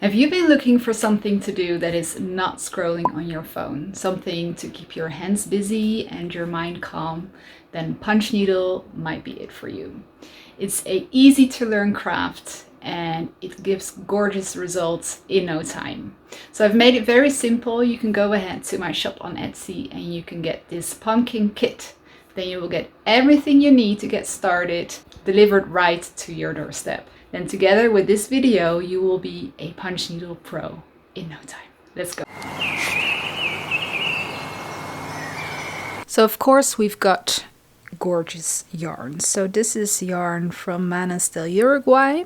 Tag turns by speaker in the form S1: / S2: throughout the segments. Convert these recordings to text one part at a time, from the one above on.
S1: Have you been looking for something to do that is not scrolling on your phone? Something to keep your hands busy and your mind calm? Then punch needle might be it for you. It's a easy to learn craft and it gives gorgeous results in no time. So I've made it very simple. You can go ahead to my shop on Etsy and you can get this pumpkin kit. Then you will get everything you need to get started delivered right to your doorstep. Then together with this video, you will be a punch needle pro in no time. Let's go. So of course we've got gorgeous yarn. So this is yarn from Manas del Uruguay.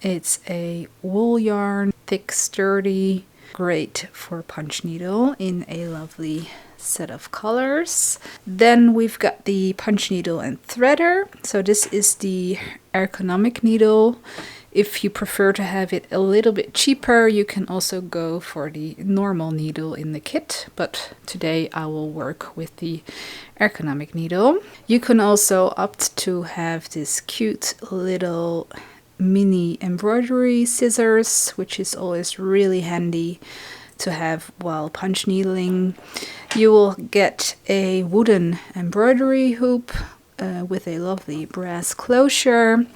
S1: It's a wool yarn, thick, sturdy, great for punch needle in a lovely set of colors. Then we've got the punch needle and threader. So this is the ergonomic needle. If you prefer to have it a little bit cheaper, you can also go for the normal needle in the kit, but today I will work with the ergonomic needle. You can also opt to have this cute little mini embroidery scissors, which is always really handy to have while punch needling. You will get a wooden embroidery hoop with a lovely brass closure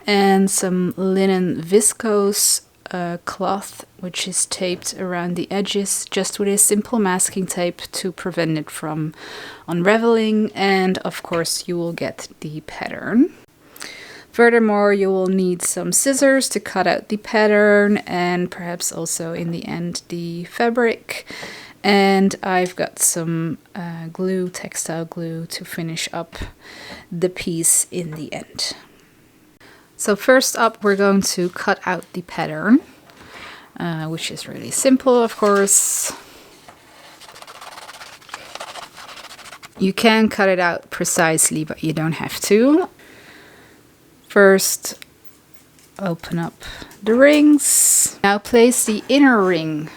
S1: and some linen viscose cloth, which is taped around the edges just with a simple masking tape to prevent it from unraveling. And of course you will get the pattern. Furthermore, you will need some scissors to cut out the pattern and perhaps also in the end the fabric. And I've got some glue, textile glue, to finish up the piece in the end. So first up, we're going to cut out the pattern, which is really simple, of course. You can cut it out precisely, but you don't have to. First, open up the rings. Now place the inner ring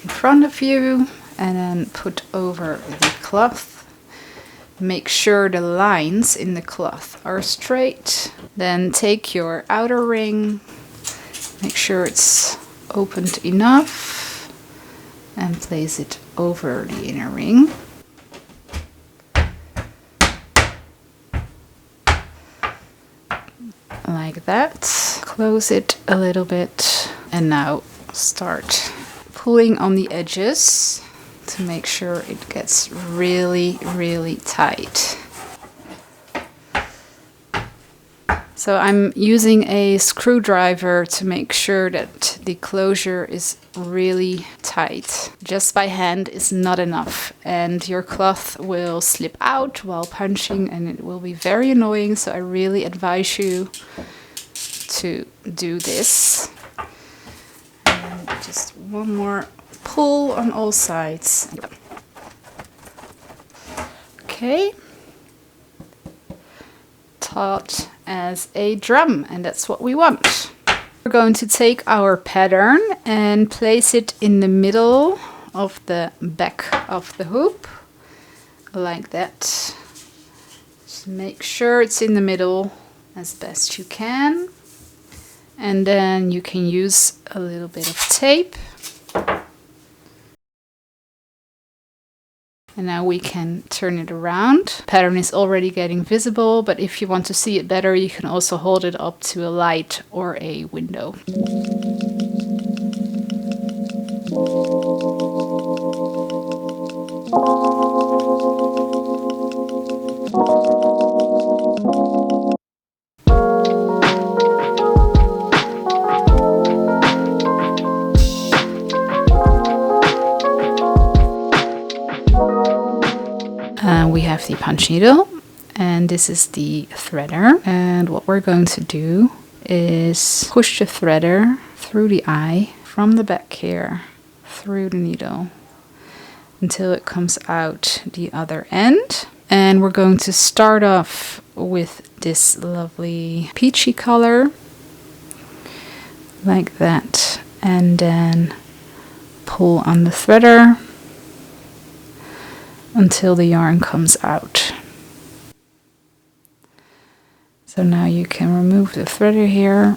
S1: in front of you and then put over the cloth. Make sure the lines in the cloth are straight. Then take your outer ring, make sure it's opened enough and place it over the inner ring. Like that. Close it a little bit and now start pulling on the edges to make sure it gets really, really tight. So I'm using a screwdriver to make sure that the closure is really tight. Just by hand is not enough and your cloth will slip out while punching and it will be very annoying. So I really advise you to do this. And just one more pull on all sides. Okay. Taut as a drum, and that's what we want. We're going to take our pattern and place it in the middle of the back of the hoop, like that. Just make sure it's in the middle as best you can. And then you can use a little bit of tape. And now we can turn it around. The pattern is already getting visible, but if you want to see it better, you can also hold it up to a light or a window. We have the punch needle and this is the threader, and what we're going to do is push the threader through the eye from the back here through the needle until it comes out the other end. And we're going to start off with this lovely peachy color like that, and then pull on the threader until the yarn comes out. So now you can remove the threader here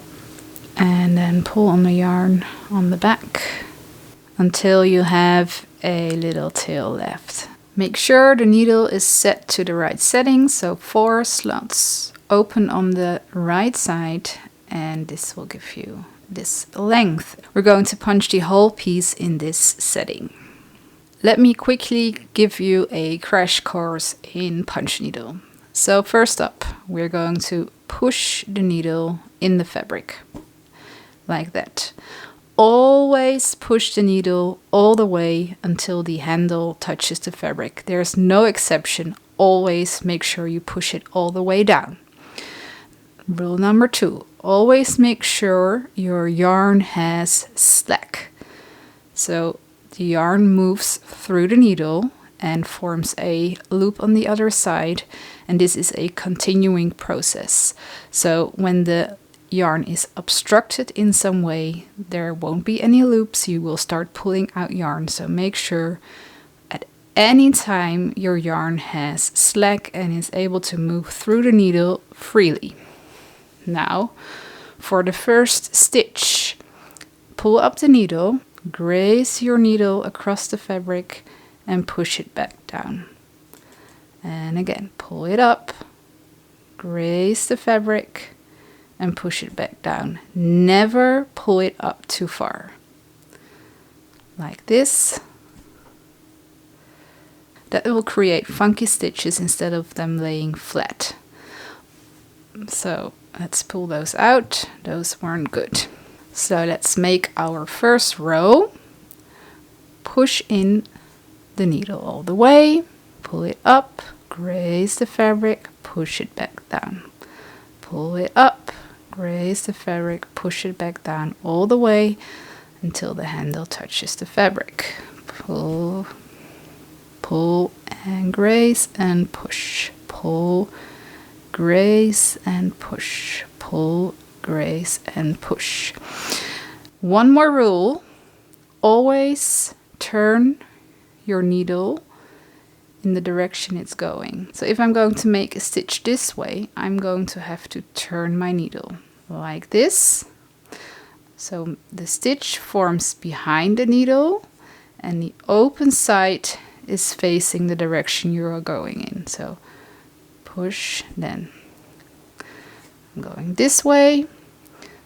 S1: and then pull on the yarn on the back until you have a little tail left. Make sure the needle is set to the right setting, so 4 slots open on the right side, and this will give you this length. We're going to punch the whole piece in this setting. Let me quickly give you a crash course in punch needle. So first up, we're going to push the needle in the fabric, like that. Always push the needle all the way until the handle touches the fabric. There's no exception. Always make sure you push it all the way down. Rule number 2, always make sure your yarn has slack. So the yarn moves through the needle and forms a loop on the other side, and this is a continuing process. So when the yarn is obstructed in some way, there won't be any loops. You will start pulling out yarn, so make sure at any time your yarn has slack and is able to move through the needle freely. Now for the first stitch, pull up the needle, graze your needle across the fabric and push it back down. And again, pull it up, graze the fabric and push it back down. Never pull it up too far. Like this. That will create funky stitches instead of them laying flat. So let's pull those out. Those weren't good. So let's make our first row. Push in the needle all the way, pull it up, graze the fabric, push it back down. Pull it up, graze the fabric, push it back down all the way until the handle touches the fabric. Pull, pull and graze and push. Pull, graze and push. Pull, graze and push. One more rule, always turn your needle in the direction it's going. So if I'm going to make a stitch this way, I'm going to have to turn my needle like this. So the stitch forms behind the needle and the open side is facing the direction you are going in. So push, then I'm going this way.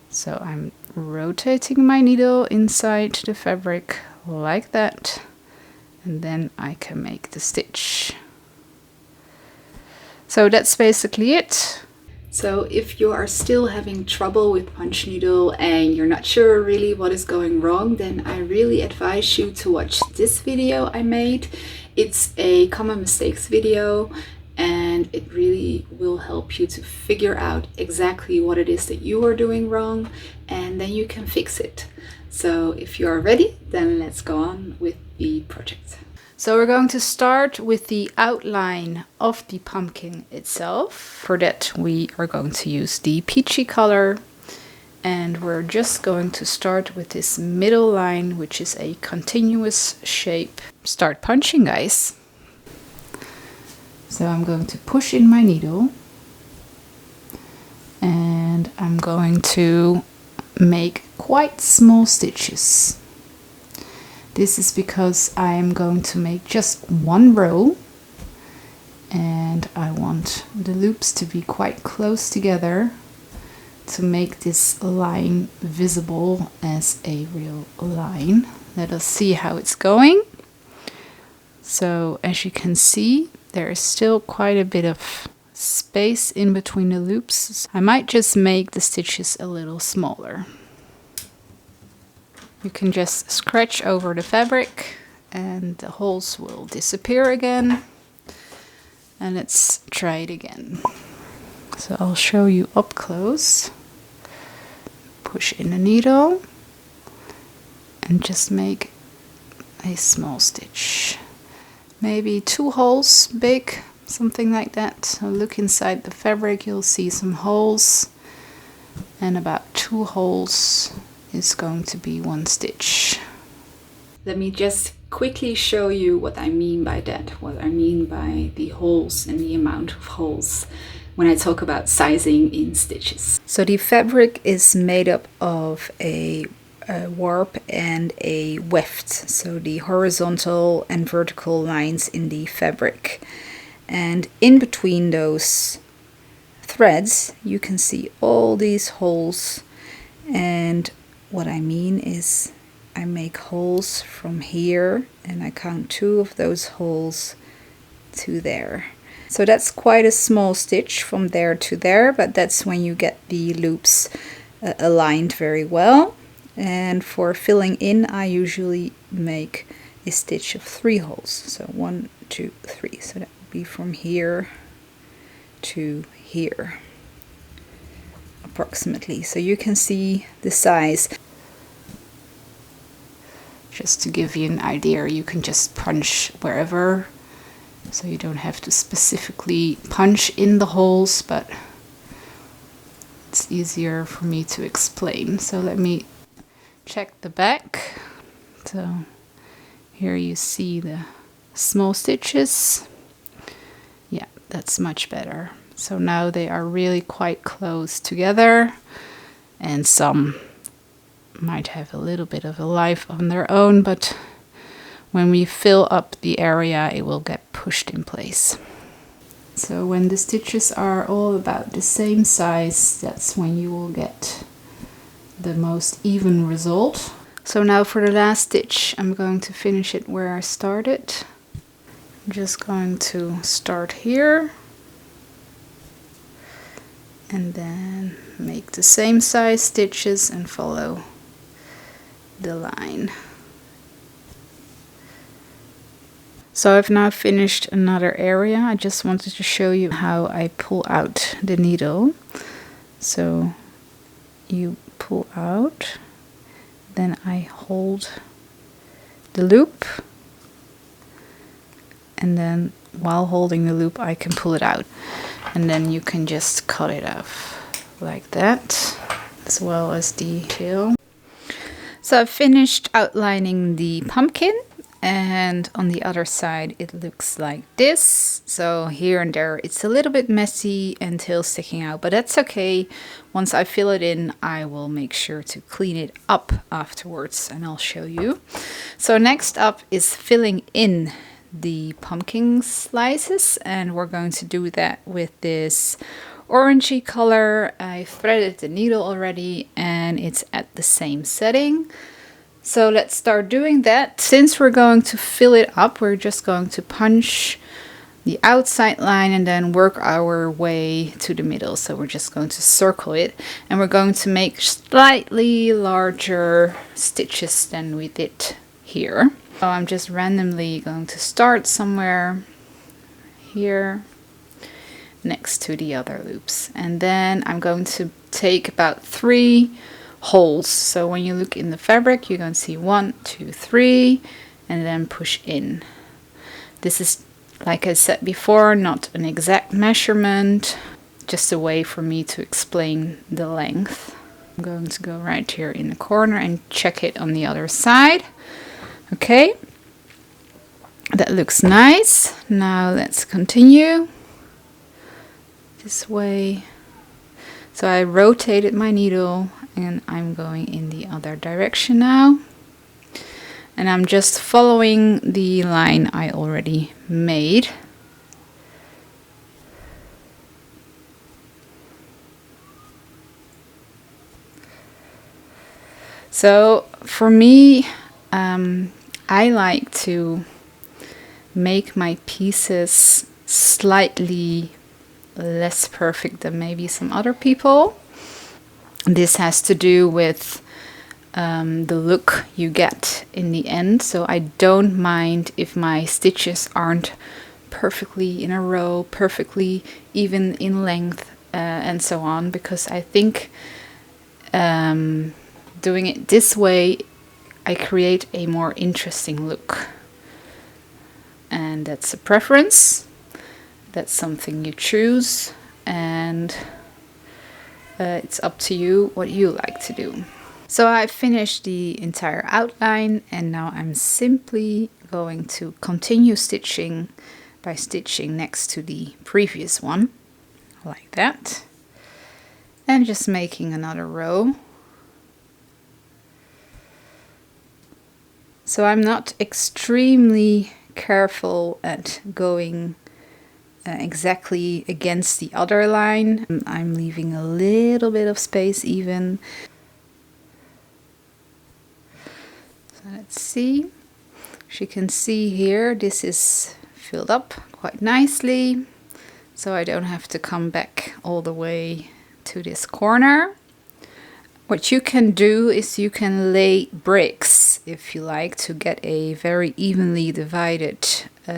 S1: So I'm rotating my needle inside the fabric like that, and then I can make the stitch. So that's basically it. So if you are still having trouble with punch needle and you're not sure really what is going wrong, then I really advise you to watch this video I made. It's a common mistakes video, and it really will help you to figure out exactly what it is that you are doing wrong, and then you can fix it. So if you are ready, then let's go on with the project. So we're going to start with the outline of the pumpkin itself. For that we are going to use the peachy color, and we're just going to start with this middle line, which is a continuous shape. Start punching, guys. So I'm going to push in my needle and I'm going to make quite small stitches. This is because I'm going to make just one row and I want the loops to be quite close together to make this line visible as a real line. Let us see how it's going. So as you can see, there is still quite a bit of space in between the loops. I might just make the stitches a little smaller. You can just scratch over the fabric and the holes will disappear again. And let's try it again. So I'll show you up close. Push in the needle and just make a small stitch. Maybe 2 holes big, something like that. So look inside the fabric, you'll see some holes, and about 2 holes is going to be 1 stitch. Let me just quickly show you what I mean by that, what I mean by the holes and the amount of holes when I talk about sizing in stitches. So the fabric is made up of a warp and a weft, so the horizontal and vertical lines in the fabric. And in between those threads you can see all these holes, and what I mean is I make holes from here and I count 2 of those holes to there. So that's quite a small stitch from there to there, but that's when you get the loops aligned very well. And for filling in I usually make a stitch of 3 holes, so 1, 2, 3, so that would be from here to here approximately, so you can see the size. Just to give you an idea, you can just punch wherever, so you don't have to specifically punch in the holes, but it's easier for me to explain. So let me check the back. So here you see the small stitches. Yeah, that's much better. So now they are really quite close together, and some might have a little bit of a life on their own, but when we fill up the area it will get pushed in place. So when the stitches are all about the same size, that's when you will get the most even result. So now for the last stitch I'm going to finish it where I started. I'm just going to start here and then make the same size stitches and follow the line. So I've now finished another area. I just wanted to show you how I pull out the needle. So you pull out, then I hold the loop, and then while holding the loop I can pull it out, and then you can just cut it off like that, as well as the tail. So I've finished outlining the pumpkin, and on the other side it looks like this. So here and there it's a little bit messy and tail sticking out, but that's okay. Once I fill it in I will make sure to clean it up afterwards, and I'll show you. So next up is filling in the pumpkin slices, and we're going to do that with this orangey color. I threaded the needle already and it's at the same setting. So let's start doing that. Since we're going to fill it up, we're just going to punch the outside line and then work our way to the middle. So we're just going to circle it, and we're going to make slightly larger stitches than we did here. So I'm just randomly going to start somewhere here next to the other loops, and then I'm going to take about 3 holes. So when you look in the fabric you're going to see 1, 2, 3, and then push in. This is, like I said before, not an exact measurement, just a way for me to explain the length. I'm going to go right here in the corner and check it on the other side. Okay, that looks nice. Now let's continue this way. So I rotated my needle and I'm going in the other direction now, and I'm just following the line I already made. So for me, I like to make my pieces slightly less perfect than maybe some other people. This has to do with the look you get in the end. So I don't mind if my stitches aren't perfectly in a row, perfectly even in length, and so on, because I think doing it this way I create a more interesting look, and that's a preference. That's something you choose, and it's up to you what you like to do. So I finished the entire outline, and now I'm simply going to continue stitching by stitching next to the previous one, like that, and just making another row. So I'm not extremely careful at going exactly against the other line. I'm leaving a little bit of space even. So let's see. As you can see here, this is filled up quite nicely. So I don't have to come back all the way to this corner. What you can do is you can lay bricks, if you like, to get a very evenly divided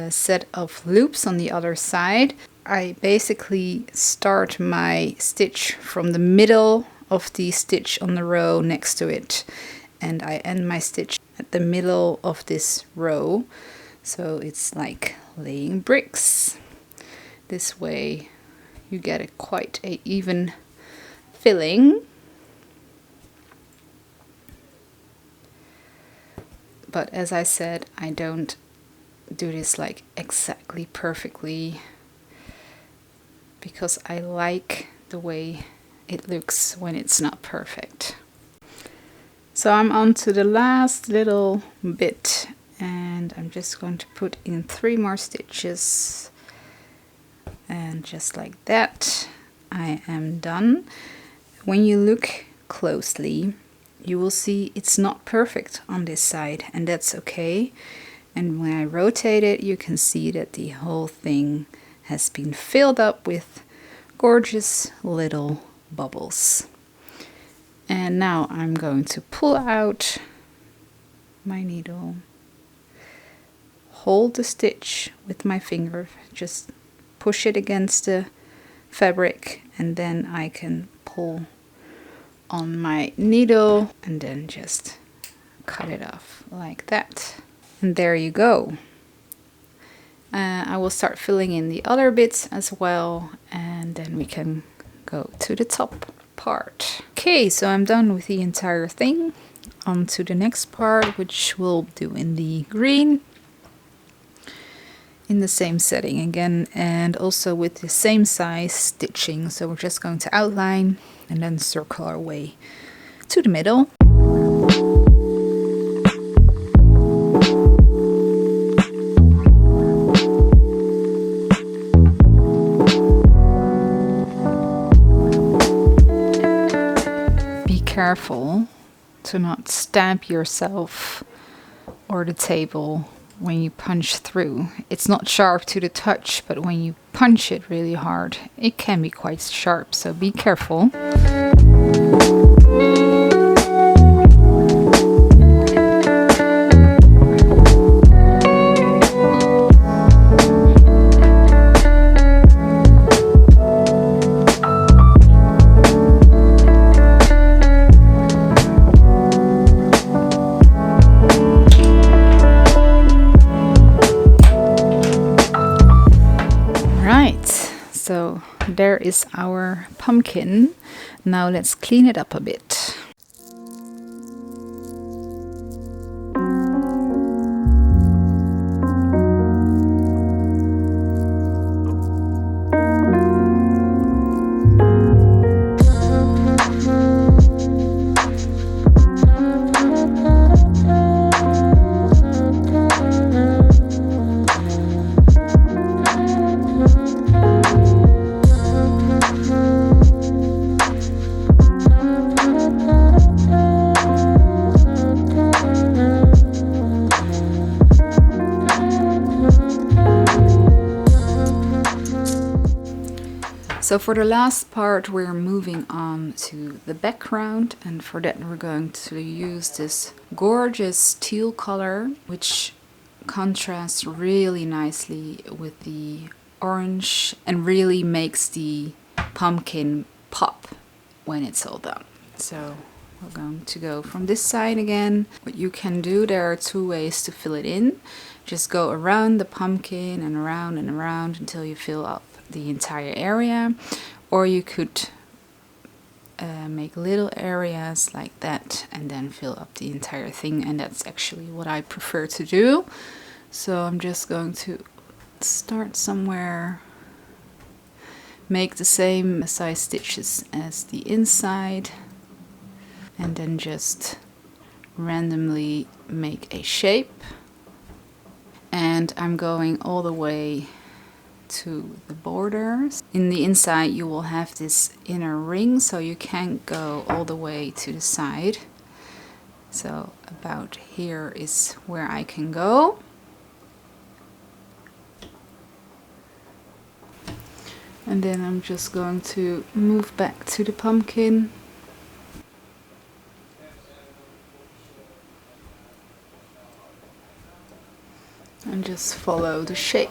S1: set of loops on the other side. I basically start my stitch from the middle of the stitch on the row next to it, and I end my stitch at the middle of this row. So it's like laying bricks. This way you get quite a even filling. But as I said, I don't do this like exactly perfectly because I like the way it looks when it's not perfect. So I'm on to the last little bit, and I'm just going to put in 3 more stitches, and just like that I am done. When you look closely, you will see it's not perfect on this side, and that's okay. And when I rotate it, you can see that the whole thing has been filled up with gorgeous little bubbles. And now I'm going to pull out my needle, hold the stitch with my finger, just push it against the fabric, and then I can pull on my needle and then just cut it off like that. And there you go. I will start filling in the other bits as well, and then we can go to the top part. Okay, so I'm done with the entire thing. On to the next part, which we'll do in the green, in the same setting again, and also with the same size stitching. So we're just going to outline and then circle our way to the middle. Be careful to not stab yourself or the table when you punch through. It's not sharp to the touch, but when you punch it really hard, it can be quite sharp, so be careful. So there is our pumpkin. Now let's clean it up a bit. So for the last part, we're moving on to the background, and for that we're going to use this gorgeous teal color, which contrasts really nicely with the orange and really makes the pumpkin pop when it's all done. So we're going to go from this side again. What you can do, there are 2 ways to fill it in. Just go around the pumpkin and around until you fill up the entire area, or you could make little areas like that and then fill up the entire thing, and that's actually what I prefer to do. So I'm just going to start somewhere, make the same size stitches as the inside, and then just randomly make a shape. And I'm going all the way to the borders. In the inside you will have this inner ring, so you can't go all the way to the side. So about here is where I can go. And then I'm just going to move back to the pumpkin. And just follow the shape.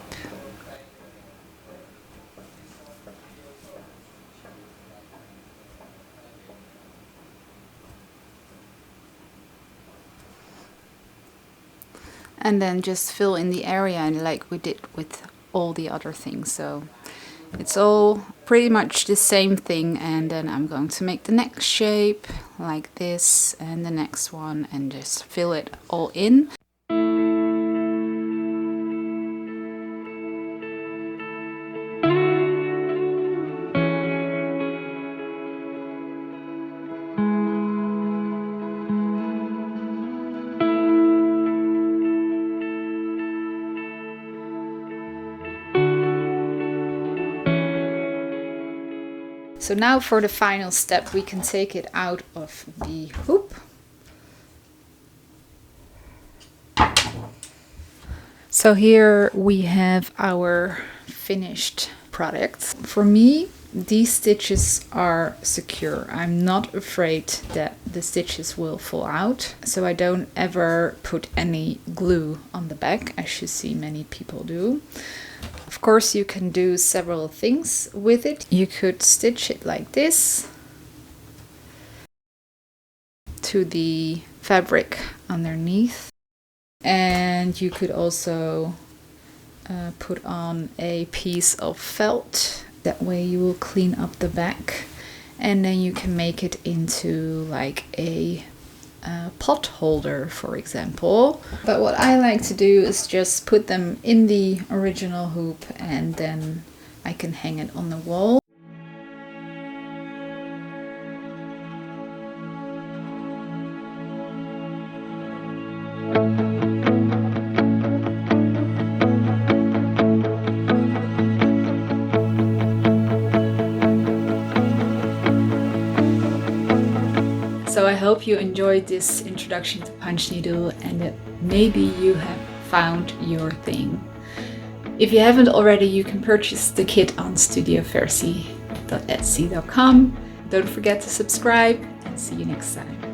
S1: And then just fill in the area like we did with all the other things. So it's all pretty much the same thing. And then I'm going to make the next shape like this and the next one and just fill it all in. So now for the final step, we can take it out of the hoop. So here we have our finished product. For me, these stitches are secure. I'm not afraid that the stitches will fall out. So I don't ever put any glue on the back, as you see many people do. Of course, you can do several things with it. You could stitch it like this to the fabric underneath. And you could also put on a piece of felt. That way you will clean up the back. And then you can make it into like a pot holder, for example. But what I like to do is just put them in the original hoop and then I can hang it on the wall. So I hope you enjoyed this introduction to punch needle and that maybe you have found your thing. If you haven't already, you can purchase the kit on studiofersi.etsy.com. Don't forget to subscribe and see you next time.